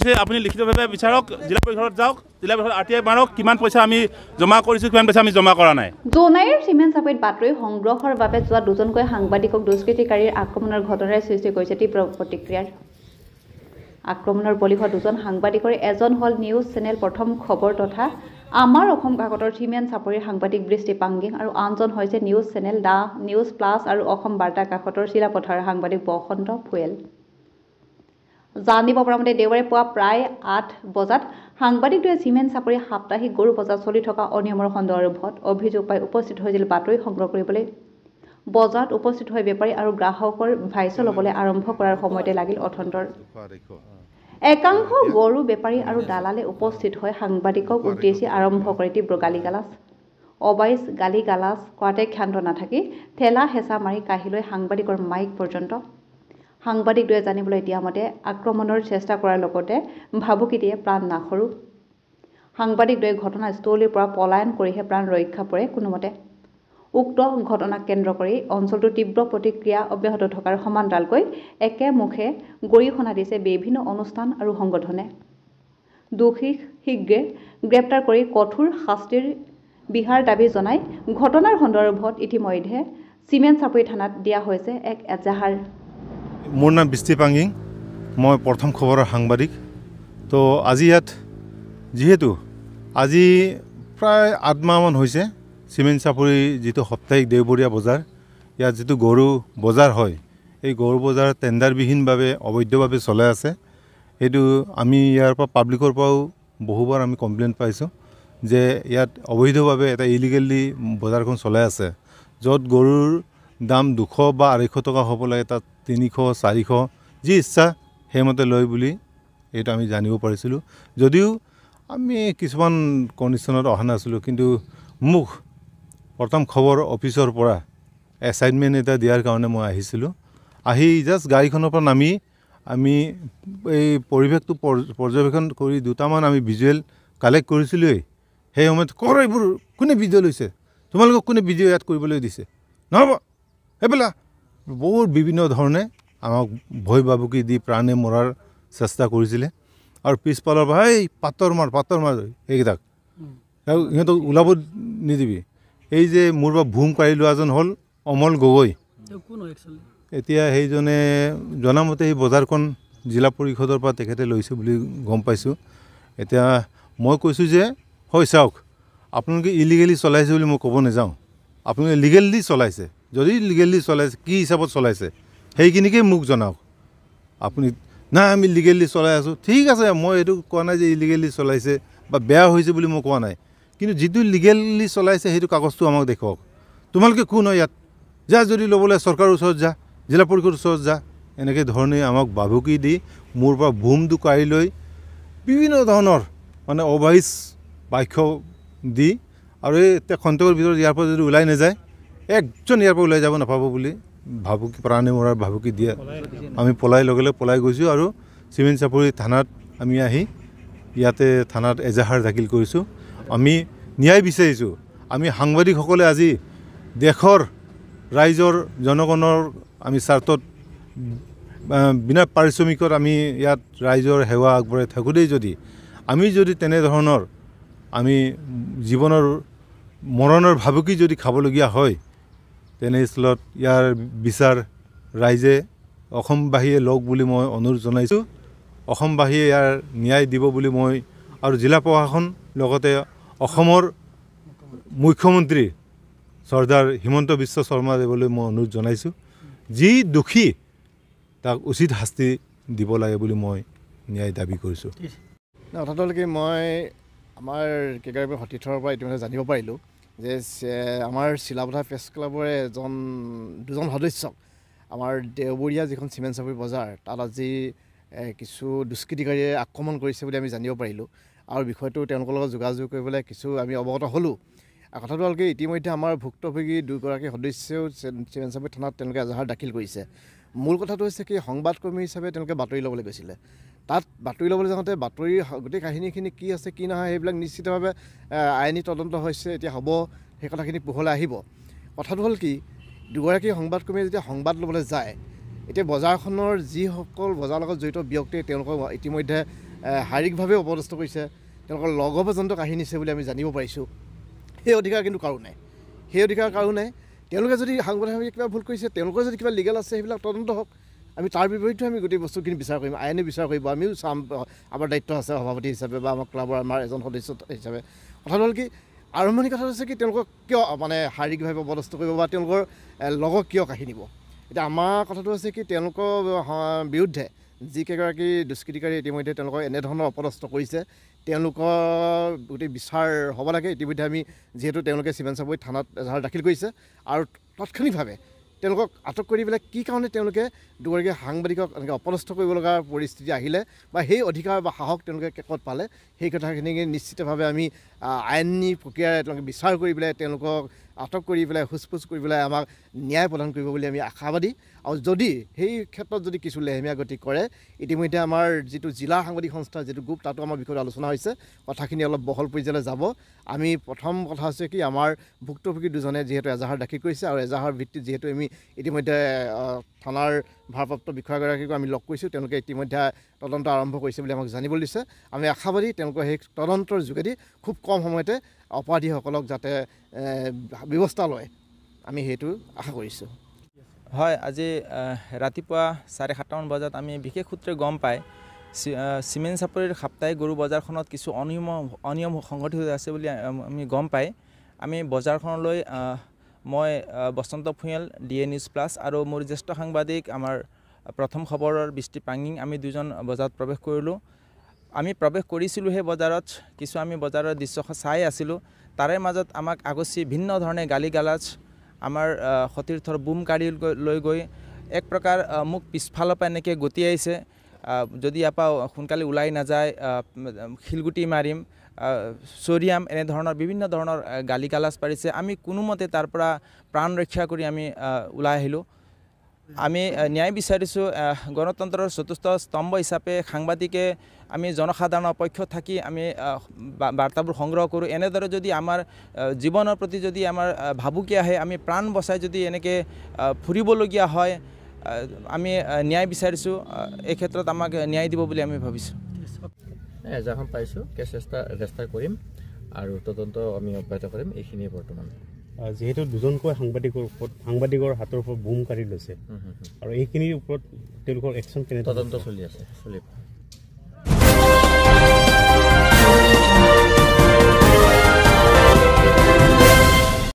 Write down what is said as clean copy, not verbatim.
কৈছে আপুনি লিখিতভাৱে বিচাৰক জিলা পৰিষদত যাওক জিলা পৰিষদ RTI মাৰক কিমান পইচা আমি জমা কৰিছোঁ কিমান পইচা আমি জমা কৰা নাই জোনাইৰ চিমেণ্ট চাপৰিত বাতৰি সংগ্ৰহৰ বাবে যোৱা দুজনকৈ সাংবাদিকক দুষ্কৃতিকাৰীৰ আক্ৰমণৰ ঘটনাৰে সৃষ্টি কৰিছে তীব্ৰ প্ৰতিক্ৰিয়াৰ আক্ৰমণৰ বলি হোৱা দুজন সাংবাদিকৰ এজন হ'ল নিউজ চেনেল প্ৰথম খবৰ তথা আমাৰ অসম কাকতৰ চিমেণ্ট চাপৰিৰ সাংবাদিক বৃষ্টি পাংগিং আৰু আনজন হৈছে news channel the news plus আৰু অসম বাৰ্তা কাকতৰ চিলাপথাৰৰ সাংবাদিক বসন্ত ফুৱেল জানিব পৰা মতে দেওবাৰে পুৱা প্ৰায় ৮ বজাত সাংবাদিকটোৱে চিমেণ্ট চাপৰি সাপ্তাহিক গৰু বজাৰ চলি থকা অনিয়মৰ সন্দৰ্ভত অভিযোগ পাই উপস্থিত হৈছিল বাতৰি সংগ্ৰহ কৰিবলৈ বজাৰত উপস্থিত হৈ বেপাৰী আৰু গ্ৰাহকৰ ভাইছ ল'বলৈ আৰম্ভ কৰাৰ সময়তে লাগিল অথন্তৰ একাংশ গৰু বেপাৰী আৰু দালালে উপস্থিত হৈ সাংবাদিকক উদ্দেশ্যি আৰম্ভ কৰে তীব্ৰ গালিগালাজ অবাইচ গালিগালাজ কৰাতে ক্ষান্ত নাথাকি ঠেলা হেঁচা মাৰি কাঢ়িলৈ সাংবাদিকৰ মাইক পৰ্যন্ত সাংবাদিকটোৱে জানিবলৈ দিয়া মতে আক্ৰমণৰ চেষ্টা কৰাৰ লগতে ভাবুকি দিয়ে প্ৰাণ নাশৰো সাংবাদিকটোৱে ঘটনাস্থলীৰ পৰা পলায়ন কৰিহে প্ৰাণ ৰক্ষা পৰে কোনোমতে উক্ত ঘটনাক কেন্দ্ৰ কৰি অঞ্চলটোৰ তীব্ৰ প্ৰতিক্ৰিয়া অব্যাহত থকাৰ সমান্তৰালকৈ একেমুখে গৰিহণা দিছে বিভিন্ন অনুষ্ঠান আৰু সংগঠনে দোষীক শীঘ্ৰে গ্ৰেপ্তাৰ কৰি কঠোৰ শাস্তিৰ বিহাৰ দাবী জনাই ঘটনাৰ সন্দৰ্ভত ইতিমধ্যে চিমেণ্ট চাপৰি থানাত দিয়া হৈছে এক এজাহাৰ মোৰ নাম বৃষ্টি পাংগিং মই প্ৰথম খবৰৰ সাংবাদিক তো আজি ইয়াত যিহেতু আজি প্ৰায় ৮ মাহমান হৈছে চিমেণ্ট চাপৰি যিটো সাপ্তাহিক দেওবৰীয়া বজাৰ ইয়াত যিটো গৰু বজাৰ হয় এই গৰু বজাৰ টেণ্ডাৰবিহীনভাৱে অবৈধভাৱে চলাই আছে এইটো আমি ইয়াৰ পৰা পাব্লিকৰ পৰাও বহুবাৰ আমি কমপ্লেইন পাইছোঁ যে ইয়াত অবৈধভাৱে এটা ইলিগেলি বজাৰখন চলাই আছে য'ত গৰুৰ দাম 200 বা 250 টকা হ'ব লাগে তাত 300 400 যি ইচ্ছা সেইমতে লয় বুলি এইটো আমি জানিব পাৰিছিলোঁ যদিও আমি কিছুমান কণ্ডিশ্যনত অহা নাছিলোঁ কিন্তু মোক প্ৰথম খবৰ অফিচৰ পৰা এছাইনমেণ্ট এটা দিয়াৰ কাৰণে মই আহিছিলোঁ আহি জাষ্ট গাড়ীখনৰ পৰা নামি আমি এই পৰিৱেশটো পৰ্যবেক্ষণ কৰি দুটামান আমি ভিজুৱেল কালেক্ট কৰিছিলোঁৱেই সেই সময়ত কৰ এইবোৰ কোনে ভিডিঅ' লৈছে তোমালোকক কোনে ভিডিঅ' ইয়াত কৰিবলৈ দিছে নহ'ব সেইবিলাক বহুত বিভিন্ন ধৰণে আমাক ভয় ভাবুকি দি প্ৰাণে মৰাৰ চেষ্টা কৰিছিলে আৰু পিছফালৰ পৰা এই পাতৰ মাৰ এইকেইটাক সিহঁতক ওলাব নিদিবি এই যে মোৰ পৰা ভূম কাঢ়ি লোৱাজন হ'ল অমল গগৈ এতিয়া সেইজনে জনামতে এই বজাৰখন জিলা পৰিষদৰ পৰা তেখেতে লৈছে বুলি গম পাইছোঁ এতিয়া মই কৈছোঁ যে হয় চাওক আপোনালোকে ইলিগেলি চলাইছে বুলি মই ক'ব নাযাওঁ আপোনালোকে লিগেলি চলাইছে যদি লিগেলি চলাইছে কি হিচাপত চলাইছে সেইখিনিকে মোক জনাওক আপুনি নাই আমি লিগেলি চলাই আছোঁ ঠিক আছে মই এইটো কোৱা নাই যে ইলিগেলি চলাইছে বা বেয়া হৈছে বুলি মই কোৱা নাই কিন্তু যিটো লিগেলি চলাইছে সেইটো কাগজটো আমাক দেখুৱাওক তোমালোকে কোন হয় ইয়াত যা যদি ল'বলৈ চৰকাৰৰ ওচৰত যা জিলা পৰিষদৰ ওচৰত যা এনেকৈ ধৰণে আমাক ভাবুকি দি মোৰ পৰা ভূমটো কাঢ়ি লৈ বিভিন্ন ধৰণৰ মানে অবাইচ বাক্য দি আৰু এই খন্তেকৰ ভিতৰত ইয়াৰ পৰা যদি ওলাই নাযায় একজন ইয়াৰ পৰা ওলাই যাব নাপাব বুলি ভাবুকি প্ৰাণে মৰাৰ ভাবুকি দিয়ে আমি পলাই লগে পলাই গৈছোঁ আৰু চিমেণ্ট চাপৰি থানাত আমি আহি ইয়াতে থানাত এজাহাৰ দাখিল কৰিছোঁ আমি ন্যায় বিচাৰিছোঁ আমি সাংবাদিকসকলে আজি দেশৰ ৰাইজৰ জনগণৰ আমি স্বাৰ্থত বিনা পাৰিশ্ৰমিকত আমি ইয়াত ৰাইজৰ সেৱা আগবঢ়াই থাকোঁতেই যদি আমি যদি তেনেধৰণৰ আমি জীৱনৰ মৰণৰ ভাবুকি যদি খাবলগীয়া হয় তেনেস্থলত ইয়াৰ বিচাৰ ৰাইজে অসমবাসীয়ে লওক বুলি মই অনুৰোধ জনাইছোঁ অসমবাসীয়ে ইয়াৰ ন্যায় দিব বুলি মই আৰু জিলা প্ৰশাসন লগতে অসমৰ মুখ্যমন্ত্ৰী চৰ্দাৰ হিমন্ত বিশ্ব শৰ্মা দেৱলৈ মই অনুৰোধ জনাইছোঁ যি দোষী তাক উচিত শাস্তি দিব লাগে বুলি মই ন্যায় দাবী কৰিছোঁ কথাটো হ'ল কি মই আমাৰ কেইগৰাকী সতীৰ্থৰ পৰা ইতিমধ্যে জানিব পাৰিলোঁ যে আমাৰ চিলাপথাৰ প্ৰেছ ক্লাবৰে দুজন সদস্যক আমাৰ দেওবৰীয়া যিখন চিমেণ্ট চাপৰি বজাৰ তাত আজি কিছু দুষ্কৃতিকাৰীয়ে আক্ৰমণ কৰিছে বুলি আমি জানিব পাৰিলোঁ আৰু বিষয়টো তেওঁলোকৰ লগত যোগাযোগ কৰিবলৈ কিছু আমি অৱগত হ'লোঁ কথাটো হ'ল কি ইতিমধ্যে আমাৰ ভুক্তভোগী দুগৰাকী সদস্যও চিমেণ্ট চাপৰি থানাত তেওঁলোকে এজাহাৰ দাখিল কৰিছে মূল কথাটো হৈছে কি সংবাদকৰ্মী হিচাপে তেওঁলোকে বাতৰি ল'বলৈ গৈছিলে তাত বাতৰি ল'বলৈ যাওঁতে বাতৰিৰ গোটেই কাহিনীখিনি কি আছে কি নহয় সেইবিলাক নিশ্চিতভাৱে আইনী তদন্ত হৈছে এতিয়া হ'ব সেই কথাখিনি পোহৰলৈ আহিব কথাটো হ'ল কি দুগৰাকী সংবাদকৰ্মীয়ে যেতিয়া সংবাদ ল'বলৈ যায় এতিয়া বজাৰখনৰ যিসকল বজাৰৰ লগত জড়িত ব্যক্তি তেওঁলোকক ইতিমধ্যে শাৰীৰিকভাৱে অপদস্থ কৰিছে, তেওঁলোকৰ লগৰ পৰ্যন্ত কাঢ়ি নিছে বুলি আমি জানিব পাৰিছোঁ। সেই অধিকাৰ কিন্তু কাৰো নাই, সেই অধিকাৰ কাৰো নাই। তেওঁলোকে যদি সাংবাদিকভাৱে কিবা ভুল কৰিছে, তেওঁলোকৰ যদি কিবা লিগেল আছে সেইবিলাক তদন্ত হওক, আমি তাৰ বিপৰীতে আমি গোটেই বস্তুখিনি বিচাৰ কৰিম, আইনে বিচাৰ কৰিব, আমিও চাম, আমাৰ দায়িত্ব আছে সভাপতি হিচাপে বা আমাৰ ক্লাবৰ আমাৰ এজন সদস্য হিচাপে। কথাটো হ'ল কি, আৰম্ভণি কথা হৈছে কি তেওঁলোকক কিয় মানে শাৰীৰিকভাৱে অপদস্থ কৰিব বা তেওঁলোকৰ লগক কিয় কাঢ়ি নিব। এতিয়া আমাৰ কথাটো হৈছে কি তেওঁলোকৰ বিৰুদ্ধে যিকেইগৰাকী দুষ্কৃতিকাৰী ইতিমধ্যে তেওঁলোকক এনেধৰণৰ অপদস্থ কৰিছে, তেওঁলোকৰ গোটেই বিচাৰ হ'ব লাগে। ইতিমধ্যে আমি যিহেতু তেওঁলোকে চিমেন চাপৰি থানাত এজাহাৰ দাখিল কৰিছে আৰু তাৎক্ষণিকভাৱে তেওঁলোকক আটক কৰি পেলাই কি কাৰণে তেওঁলোকে দুগৰাকী সাংবাদিকক এনেকৈ অপদস্থ কৰিব লগা পৰিস্থিতি আহিলে বা সেই অধিকাৰ বা সাহস তেওঁলোকে ক'ত পালে, সেই কথাখিনি নিশ্চিতভাৱে আমি আইনী প্ৰক্ৰিয়াৰে তেওঁলোকে বিচাৰ কৰি পেলাই তেওঁলোকক আটক কৰি পেলাই সোধপোছ কৰি পেলাই আমাক ন্যায় প্ৰদান কৰিব বুলি আমি আশাবাদী। আৰু যদি সেই ক্ষেত্ৰত যদি কিছু লেহেমীয়া গতি কৰে, ইতিমধ্যে আমাৰ যিটো জিলা সাংবাদিক সংস্থা যিটো গ্ৰুপ, তাতো আমাৰ বিষয়ত আলোচনা হৈছে, কথাখিনি অলপ বহল পৰ্যায়লৈ যাব। আমি প্ৰথম কথা হৈছে কি আমাৰ ভুক্তভোগী দুজনে যিহেতু এজাহাৰ দাখিল কৰিছে আৰু এজাহাৰ ভিত্তিত যিহেতু আমি ইতিমধ্যে থানাৰ ভাৰপ্ৰাপ্ত বিষয়াগৰাকীকো আমি লগ কৰিছোঁ, তেওঁলোকে ইতিমধ্যে তদন্ত আৰম্ভ কৰিছে বুলি আমাক জানিবলৈ দিছে। আমি আশাবাদী তেওঁলোকৰ সেই তদন্তৰ যোগেদি খুব কম সময়তে অপৰাধীসকলক যাতে ব্যৱস্থা লয়, আমি সেইটো আশা কৰিছোঁ। হয়, আজি ৰাতিপুৱা 7:30মান বজাত আমি বিশেষ সূত্ৰে গম পাই চিমেন চাপৰিৰ সাপ্তাহিক গৰু বজাৰখনত কিছু অনিয়ম সংঘটিত হৈ আছে বুলি আমি গম পাই আমি বজাৰখনলৈ মই বসন্ত ফুয়েল DA নিউজ প্লাছ আৰু মোৰ জ্যেষ্ঠ সাংবাদিক আমাৰ প্ৰথম খবৰৰ বৃষ্টি পাঙিং আমি দুজন বজাৰত প্ৰৱেশ কৰিলোঁ। আমি প্ৰৱেশ কৰিছিলোঁ সেই বজাৰত, কিছু আমি বজাৰৰ দৃশ্য চাই আছিলোঁ। তাৰে মাজত আমাক আগচি ভিন্ন ধৰণে গালি গালাজ, আমাৰ সতীৰ্থৰ বুম কাঢ়ি লৈ গৈ এক প্ৰকাৰ মোক পিছফালৰ পৰা এনেকৈ গতিয়াইছে, যদি ইয়াৰ পৰা সোনকালে ওলাই নাযায় শিলগুটি মাৰিম, চৰিয়াম, এনেধৰণৰ বিভিন্ন ধৰণৰ গালি গালাজ পাৰিছে। আমি কোনোমতে তাৰ পৰা প্ৰাণ ৰক্ষা কৰি আমি ওলাই আহিলোঁ। আমি ন্যায় বিচাৰিছোঁ। গণতন্ত্ৰৰ চতুৰ্থ স্তম্ভ হিচাপে সাংবাদিকে আমি জনসাধাৰণৰ পক্ষত থাকি আমি বাৰ্তাবোৰ সংগ্ৰহ কৰোঁ। এনেদৰে যদি আমাৰ জীৱনৰ প্ৰতি যদি আমাৰ ভাবুকি আহে, আমি প্ৰাণ বচাই যদি এনেকৈ ফুৰিবলগীয়া হয়, আমি ন্যায় বিচাৰিছোঁ। এই ক্ষেত্ৰত আমাক ন্যায় দিব বুলি আমি ভাবিছোঁ। এজাহাৰখন পাইছোঁ, কেছ ৰেজিষ্টাৰ কৰিম আৰু তদন্ত আমি অব্যাহত কৰিম। এইখিনিয়ে বৰ্তমান। যিহেতু দুজনকৈ সাংবাদিকৰ হাতৰ ওপৰত বুম কাঢ়ি লৈছে আৰু এইখিনিৰ ওপৰত তেওঁলোকৰ একশ্যন কেনে তদন্ত চলি আছে।